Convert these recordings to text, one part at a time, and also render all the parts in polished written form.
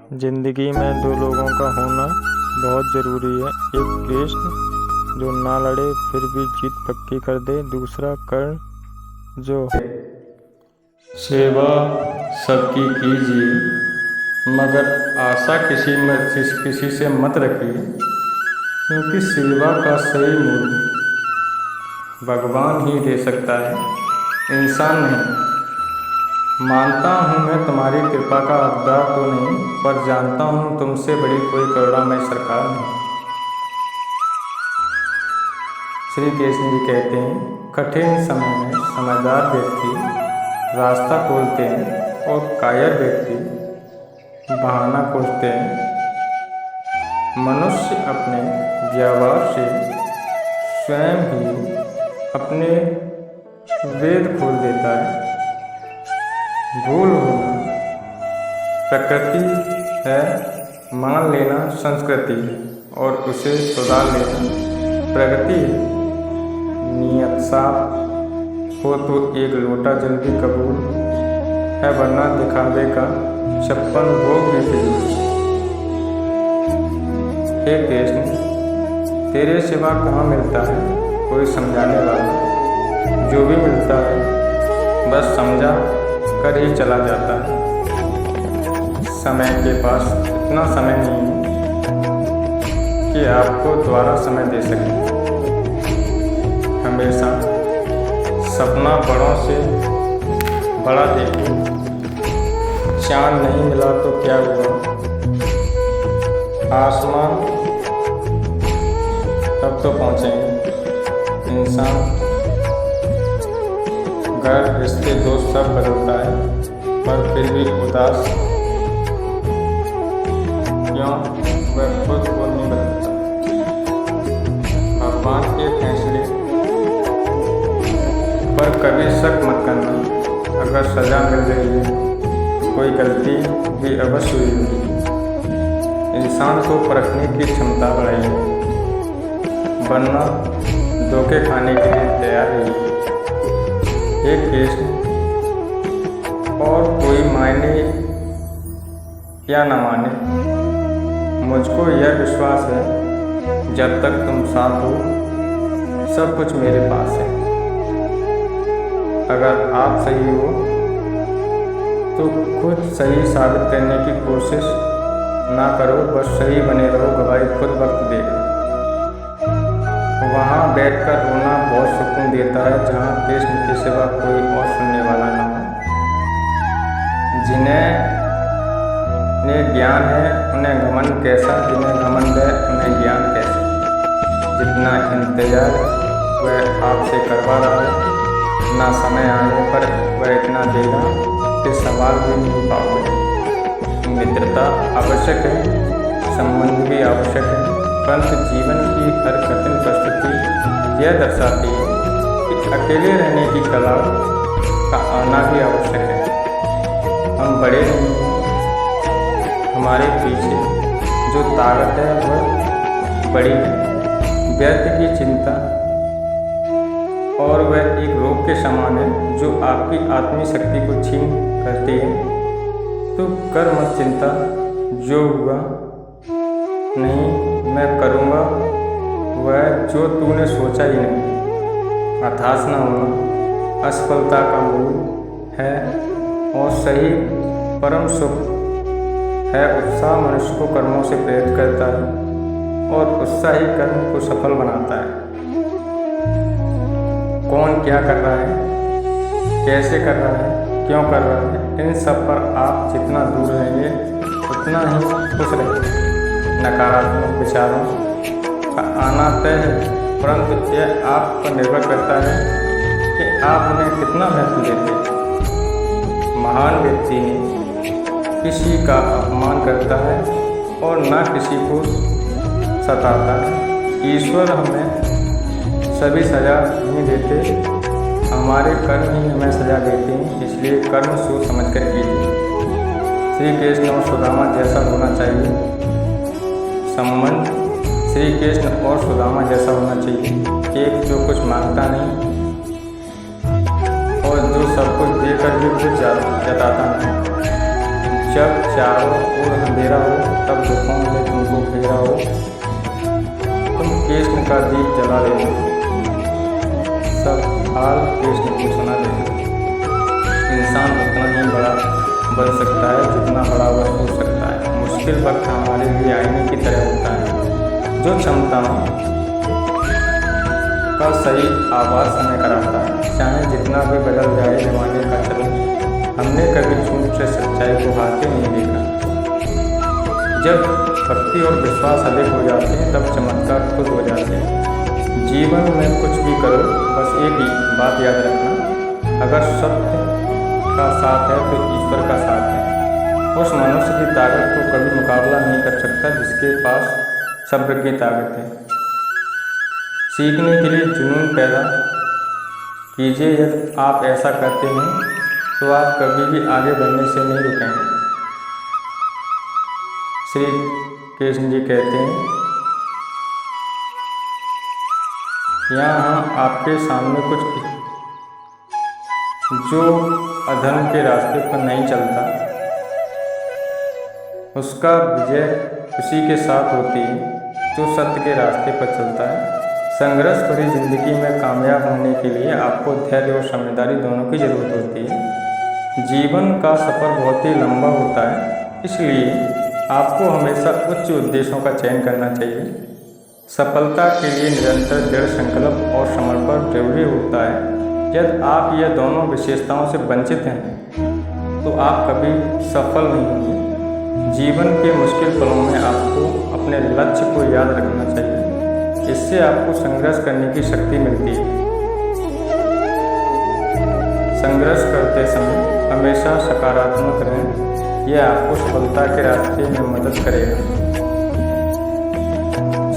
जिंदगी में दो लोगों का होना बहुत ज़रूरी है। एक कृष्ण जो ना लड़े फिर भी जीत पक्की कर दे, दूसरा कर्ण जो सेवा सबकी कीजिए, मगर आशा किसी से मत रखिए, क्योंकि सेवा का सही मूल्य भगवान ही दे सकता है, इंसान नहीं। मानता हूँ मैं तुम्हारी कृपा का हकदार तो नहीं, पर जानता हूँ तुमसे बड़ी कोई करुणामय सरकार नहीं। श्री कृष्ण जी कहते हैं, कठिन समय में समझदार व्यक्ति रास्ता खोलते हैं और कायर व्यक्ति बहाना खोजते हैं। मनुष्य अपने व्यवहार से स्वयं ही अपने वेद खोल देता है। भूल होना प्रकृति है, मान लेना संस्कृति और उसे सुधार लेना प्रगति है। नियत साफ हो तो एक लोटा जल भी कबूल है, वरना दिखावे का 56 भोग भी फिजूल। हे कृष्ण, तेरे सिवा कहाँ मिलता है कोई समझाने वाला, जो भी मिलता है बस समझा कर ही चला जाता है। समय के पास इतना समय नहीं है कि आपको दोबारा समय दे सके। हमेशा सपना बड़ों से बड़ा देखो। चांद नहीं मिला तो क्या हुआ, आसमान तब तो पहुँचेंगे। इंसान, घर, रिश्ते, दोस्त सब बदलता है, पर फिर भी उदास क्यों, वह खुद को नहीं बदलता। भगवान के फैसले पर कभी शक मत करना। अगर सजा मिल रही है तो कोई गलती भी अवश्य हुई होगी। इंसान को परखने की क्षमता बढ़ाइए, वरना धोखे खाने के लिए तैयार रहिए। एक कृष्ण, और कोई माने या न माने, मुझको यह विश्वास है जब तक तुम साथ हो सब कुछ मेरे पास है। अगर आप सही हो तो खुद सही साबित करने की कोशिश ना करो, बस सही बने रहो, गवाही खुद वक्त देगा। वहाँ बैठकर रोना बहुत सुकून देता है, जहाँ कृष्ण के सिवा कोई और सुनने वाला ना हो। जिन्हें ज्ञान है उन्हें घमंड कैसा, जिन्हें घमंड है उन्हें ज्ञान कैसा। जितना इंतजार वह आपसे करवा रहा है, ना समय आने पर वह इतना देगा कि सवाल भी नहीं पाओगे। मित्रता आवश्यक है, संबंध भी आवश्यक है, परंतु जीवन की हर कठिन परिस्थिति यह दर्शाती है कि अकेले रहने की कला का आना भी आवश्यक है। हम बड़े नहीं हैं, हमारे पीछे जो ताकत है वह बड़ी है। व्यर्थ की चिंता और वह एक रोग के समान है जो आपकी आत्मीय शक्ति को छीन करती है। तो कर मत चिंता, जो हुआ नहीं मैं करूँगा वह जो तूने सोचा ही नहीं। हताश न होना असफलता का मूल है और सही परम सुख है। उत्साह मनुष्य को कर्मों से प्रेरित करता है और उत्साह ही कर्म को सफल बनाता है। कौन क्या कर रहा है, कैसे कर रहा है, क्यों कर रहा है, इन सब पर आप जितना दूर रहेंगे उतना ही खुश रहेंगे। नकारात्मक विचारों का आना तय है, परंतु यह आप पर निर्भर करता है कि आप उन्हें कितना महत्व देते हैं। महान व्यक्ति किसी का अपमान करता है और न किसी को सताता है। ईश्वर हमें सभी सजा नहीं देते, हमारे कर्म ही हमें सजा देते हैं, इसलिए कर्म सोच समझ कर कीजिए। श्री कृष्ण और सुदामा जैसा होना चाहिए संबंध, श्री कृष्ण और सुदामा जैसा होना चाहिए। एक जो कुछ मांगता नहीं और जो सब कुछ देकर भी कुछ जताता नहीं। जब चारों ओर अंधेरा हो, तब दुखों ने तुमको घेरा हो, तुम कृष्ण का दीप जला लेना, सब हाल कृष्ण को सुना देना। इंसान उतना ही बड़ा बन सकता है जितना बड़ा वह हो सकता है। मुश्किल वक्त हमारे लिए आईने की तरह होता है, जो क्षमताओं का सही आवाज़ हमें कराता है। चाहे जितना भी बदल जाए जमाने का चलन, हमने कभी झूठ से सच्चाई को हारते नहीं देखा। जब भक्ति और विश्वास अधिक हो जाते हैं, तब चमत्कार खुद हो जाते हैं। जीवन में कुछ भी करो, बस एक ही बात याद रखना, अगर सत्य का साथ है तो ईश्वर का साथ है। उस मनुष्य की ताकत को कभी मुकाबला नहीं कर सकता जिसके पास सब्र की ताकत है। सीखने के लिए जुनून पैदा कीजिए। यदि आप ऐसा करते हैं तो आप कभी भी आगे बढ़ने से नहीं रुकेंगे। श्री कृष्ण जी कहते हैं, यहाँ हम आपके सामने कुछ जो अधर्म के रास्ते पर नहीं चलता, उसका विजय उसी के साथ होती है जो सत्य के रास्ते पर चलता है। संघर्ष भरी जिंदगी में कामयाब होने के लिए आपको धैर्य और समझदारी दोनों की जरूरत होती है। जीवन का सफ़र बहुत ही लंबा होता है, इसलिए आपको हमेशा उच्च उद्देश्यों का चयन करना चाहिए। सफलता के लिए निरंतर दृढ़ संकल्प और समर्पण जरूरी होता है। यदि आप यह दोनों विशेषताओं से वंचित हैं तो आप कभी सफल नहीं होंगे। जीवन के मुश्किल पलों में आपको अपने लक्ष्य को याद रखना चाहिए, इससे आपको संघर्ष करने की शक्ति मिलती है। संघर्ष करते समय हमेशा सकारात्मक रहें, यह आपको सफलता के रास्ते में मदद करेगा।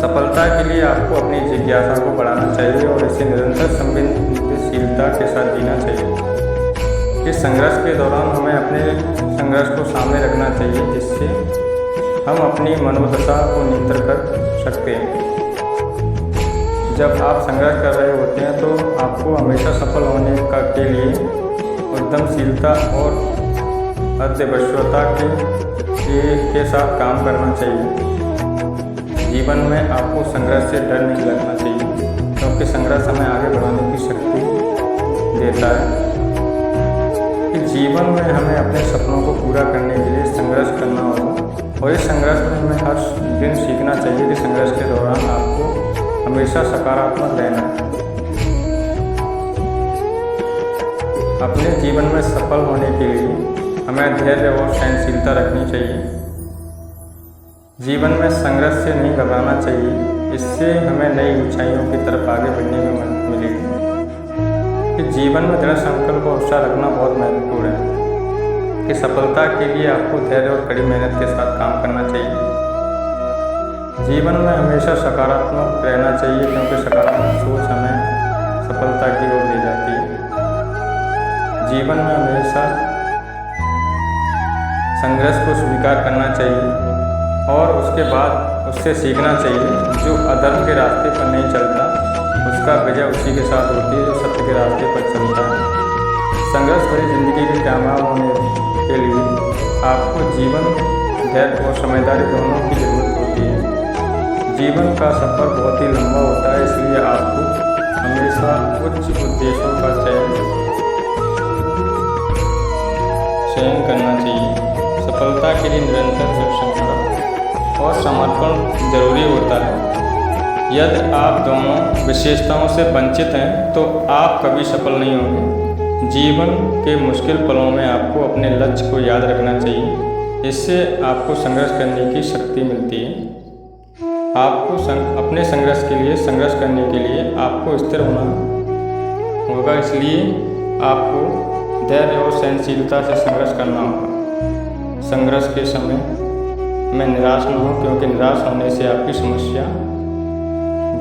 सफलता के लिए आपको अपनी जिज्ञासा को बढ़ाना चाहिए और इसे निरंतर संवेदनशीलता के साथ जीना चाहिए। इस संघर्ष के दौरान हमें अपने संघर्ष को सामने रखना चाहिए, जिससे हम अपनी मनोदशा को नियंत्रित कर सकते हैं। जब आप संघर्ष कर रहे होते हैं तो आपको हमेशा सफल होने के लिए उद्यमशीलता और अध्यवश्यता के साथ काम करना चाहिए। जीवन में आपको संघर्ष से डर नहीं लगना चाहिए, क्योंकि संघर्ष हमें आगे बढ़ाने की शक्ति देता है। कि जीवन में हमें अपने सपनों को पूरा करने के लिए संघर्ष करना होगा, और इस संघर्ष में हमें हर दिन सीखना चाहिए कि संघर्ष के दौरान आपको हमेशा सकारात्मक रहना है। अपने जीवन में सफल होने के लिए हमें धैर्य और सहनशीलता रखनी चाहिए। जीवन में संघर्ष से नहीं घबराना चाहिए, इससे हमें नई ऊंचाइयों की तरफ आगे बढ़ने में मदद मिलेगी। कि जीवन में दृढ़ संकल्प और उत्साह रखना बहुत महत्वपूर्ण है। कि सफलता के लिए आपको धैर्य और कड़ी मेहनत के साथ काम करना चाहिए। जीवन में हमेशा सकारात्मक रहना चाहिए, क्योंकि सकारात्मक सोच हमें सफलता की ओर ले जाती है। जीवन में हमेशा संघर्ष को स्वीकार करना चाहिए और उसके बाद उससे सीखना चाहिए। जो अधर्म के रास्ते पर नहीं चलता, उसका विजय उसी के साथ होती है जो सत्य के रास्ते पर चलता है। संघर्ष भरी जिंदगी के कामयाब होने के लिए आपको जीवन, धैर्य और समझदारी दोनों की जरूरत होती है। जीवन का सफ़र बहुत ही लंबा होता है, इसलिए आपको हमेशा उच्च उद्देश्यों का चयन करना चाहिए। सफलता के लिए निरंतर संघर्ष और समर्पण जरूरी होता है। यदि आप दोनों विशेषताओं से वंचित हैं तो आप कभी सफल नहीं होंगे। जीवन के मुश्किल पलों में आपको अपने लक्ष्य को याद रखना चाहिए, इससे आपको संघर्ष करने की शक्ति मिलती है। आपको अपने संघर्ष करने के लिए आपको स्थिर होना होगा, इसलिए आपको धैर्य और सहनशीलता से संघर्ष करना होगा। संघर्ष के समय में निराश न हो, क्योंकि निराश होने से आपकी समस्या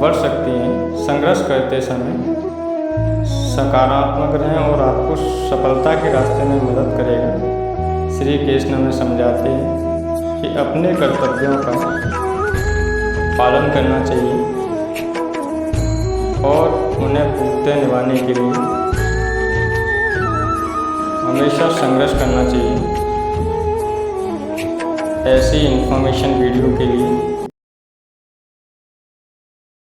बढ़ सकती है। संघर्ष करते समय सकारात्मक रहें और आपको सफलता के रास्ते में मदद करेगा। श्री कृष्ण हमें समझाते हैं कि अपने कर्तव्यों का पालन करना चाहिए और उन्हें पूर्णतः निभाने के लिए हमेशा संघर्ष करना चाहिए। ऐसी इन्फॉर्मेशन वीडियो के लिए